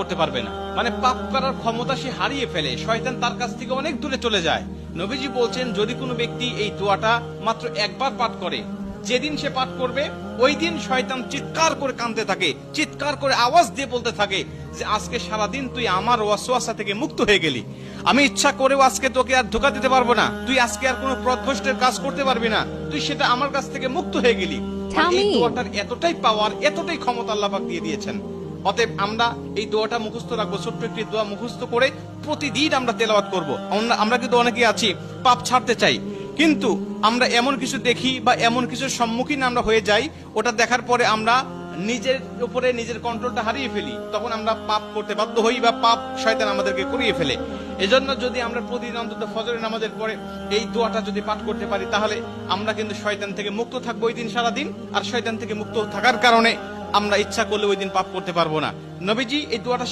করতে পারবে না, মানে পাপ করার ক্ষমতা সে হারিয়ে ফেলে, শয়তান তার কাছ থেকে অনেক দূরে চলে যায়। নবীজি বলছেন, যদি কোনো ব্যক্তি এই দোয়াটা মাত্র একবার পাঠ করে, যেদিন সে পাঠ করবে ওই দিন শয়তান চিৎকার করে কাঁদতে থাকে, চিৎকার করে আওয়াজ দিয়ে বলতে থাকে যে আজকে সারাদিন তুই আমার ওয়াসওয়াসা থেকে মুক্ত হয়ে গেলি, আমি ইচ্ছা করেও আজকে তোকে আর ধোঁকা দিতে পারবো না, তুই আজকে আর কোনো পথভ্রষ্টের কাজ করতে পারবি না, তুই সেটা আমার কাছ থেকে মুক্ত হয়ে গেলি। এই দোয়াটার এতটাই পাওয়ার, এতটাই ক্ষমতা আল্লাহ পাক দিয়ে দিয়েছেন। অতএব আমরা এই দোয়াটা মুখস্থ রাখবো, ছোট্ট একটি দোয়া মুখস্থ করে প্রতিদিন আমরা তেলাওয়াত করব। আমরা কিন্তু অনেকে আছি পাপ ছাড়তে চাই, কিন্তু আমরা এমন কিছু দেখি বা এমন কিছুর সম্মুখীন আমরা হয়ে যাই, ওটা দেখার পরে আমরা নিজের উপরে নিজের কন্ট্রোলটা হারিয়ে ফেলি, তখন আমরা পাপ করতে বাধ্য হই বা পাপ শয়তান আমাদেরকে করিয়ে ফেলে। এজন্য যদি আমরা প্রতিদিন অন্তত ফজরের নামাজের পরে এই দোয়াটা যদি পাঠ করতে পারি, তাহলে আমরা কিন্তু শয়তান থেকে মুক্ত থাকবো ওই দিন সারাদিন। আর শয়তান থেকে মুক্ত থাকার কারণে আমরা ইচ্ছা করলে ওই দিন পাপ করতে পারবো না। নবীজি এই দোয়াটা